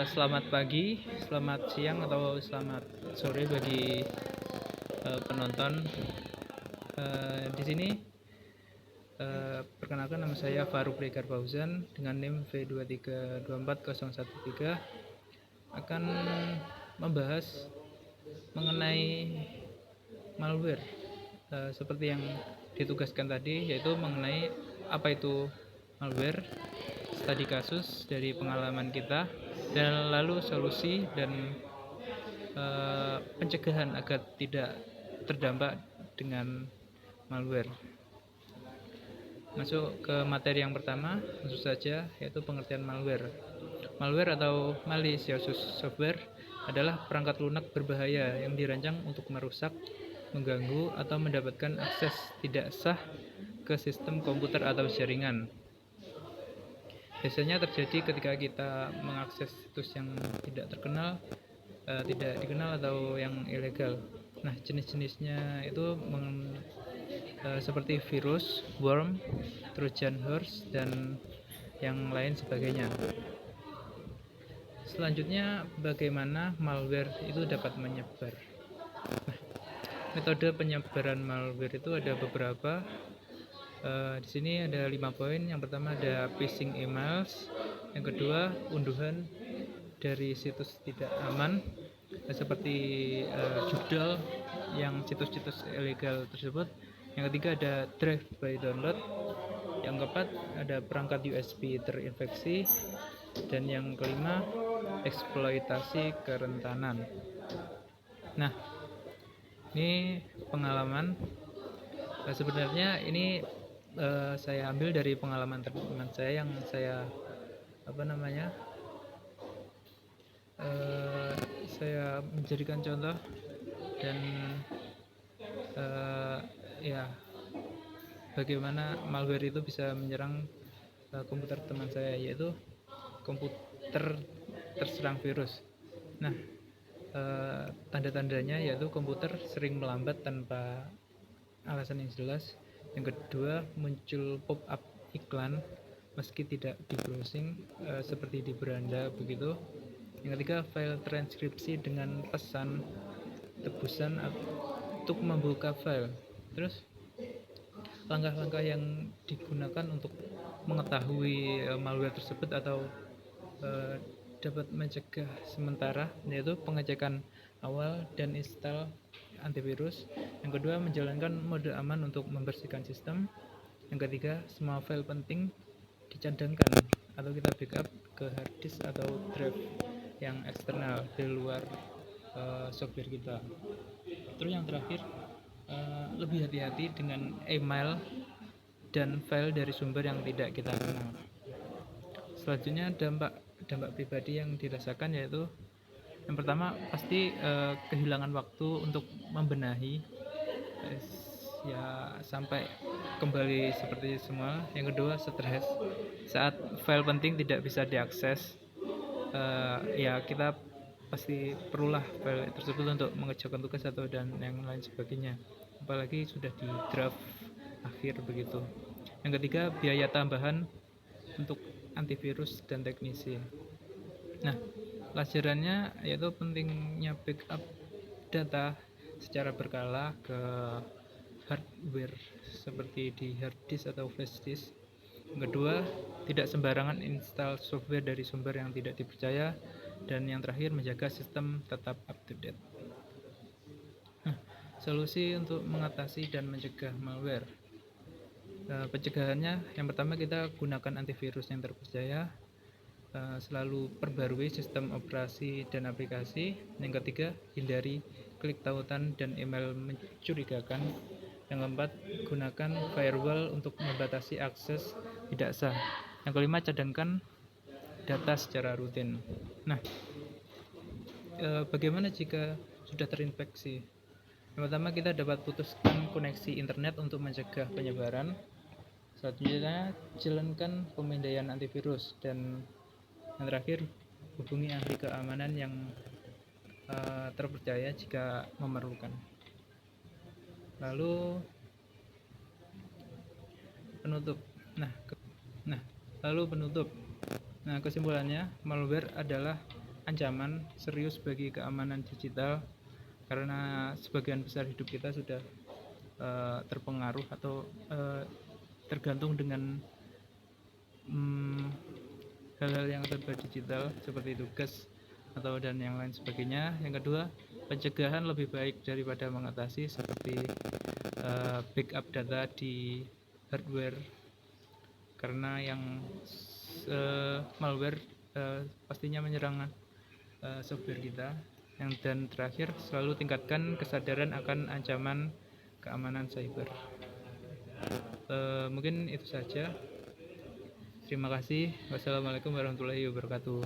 Selamat pagi, selamat siang, atau selamat sore bagi penonton. Di sini perkenalkan, nama saya Faruk Rekar Fauzan dengan NIM V2324013, akan membahas mengenai malware, seperti yang ditugaskan tadi, yaitu mengenai apa itu malware, studi kasus dari pengalaman kita, dan lalu solusi dan pencegahan agar tidak terdampak dengan malware. Masuk ke materi yang pertama, langsung saja, yaitu pengertian malware. Malware atau malicious software adalah perangkat lunak berbahaya yang dirancang untuk merusak, mengganggu, atau mendapatkan akses tidak sah ke sistem komputer atau jaringan. Biasanya terjadi ketika kita mengakses situs yang tidak dikenal, atau yang ilegal. Nah, jenis-jenisnya itu seperti virus, worm, trojan horse, dan yang lain sebagainya. Selanjutnya, bagaimana malware itu dapat menyebar. Nah, metode penyebaran malware itu ada beberapa. Di sini ada 5 poin. Yang pertama ada phishing emails, yang kedua unduhan dari situs tidak aman, seperti judul yang situs-situs ilegal tersebut. Yang ketiga ada drive by download. Yang keempat ada perangkat USB terinfeksi. Dan yang kelima, eksploitasi kerentanan. Nah, ini pengalaman. Sebenarnya ini saya ambil dari pengalaman teman saya yang saya saya menjadikan contoh, dan ya, bagaimana malware itu bisa menyerang komputer teman saya, yaitu komputer terserang virus. Nah, tanda-tandanya yaitu komputer sering melambat tanpa alasan yang jelas. Yang kedua, muncul pop-up iklan meski tidak di browsing, seperti di beranda begitu. Yang ketiga, file transkripsi dengan pesan tebusan untuk membuka file. Terus, langkah-langkah yang digunakan untuk mengetahui malware tersebut atau dapat mencegah sementara, yaitu pengecekan awal dan install antivirus. Yang kedua, menjalankan mode aman untuk membersihkan sistem. Yang ketiga, semua file penting dicadangkan atau kita backup ke hard disk atau drive yang eksternal di luar software kita. Terus yang terakhir, lebih hati-hati dengan email dan file dari sumber yang tidak kita kenal. Selanjutnya, dampak pribadi yang dirasakan, yaitu yang pertama pasti kehilangan waktu untuk membenahi, ya, sampai kembali seperti semula. Yang kedua, stres saat file penting tidak bisa diakses. Ya, kita pasti perlulah file tersebut untuk mengerjakan tugas atau dan yang lain sebagainya, apalagi sudah di draft akhir begitu. Yang ketiga, biaya tambahan untuk antivirus dan teknisi. Nah, pelajarannya yaitu pentingnya backup data secara berkala ke hardware seperti di hard disk atau flash disk. Yang kedua, tidak sembarangan install software dari sumber yang tidak dipercaya. Dan yang terakhir, menjaga sistem tetap up to date. Nah, solusi untuk mengatasi dan mencegah malware. Pencegahannya, yang pertama, kita gunakan antivirus yang terpercaya, selalu perbarui sistem operasi dan aplikasi. Yang ketiga, hindari klik tautan dan email mencurigakan. Yang keempat, gunakan firewall untuk membatasi akses tidak sah. Yang kelima, cadangkan data secara rutin. Nah, bagaimana jika sudah terinfeksi? Yang pertama, kita dapat putuskan koneksi internet untuk mencegah penyebaran. Selanjutnya, jalankan pemindaian antivirus. Dan yang terakhir, hubungi ahli keamanan yang terpercaya jika memerlukan. Lalu penutup. Lalu penutup. Nah, kesimpulannya, malware adalah ancaman serius bagi keamanan digital karena sebagian besar hidup kita sudah terpengaruh atau tergantung dengan hal-hal yang serba digital seperti tugas atau dan yang lain sebagainya. Yang kedua, pencegahan lebih baik daripada mengatasi, seperti backup data di hardware, karena yang malware pastinya menyerang software kita. Dan terakhir, selalu tingkatkan kesadaran akan ancaman keamanan cyber. Mungkin itu saja. Terima kasih. Wassalamualaikum warahmatullahi wabarakatuh.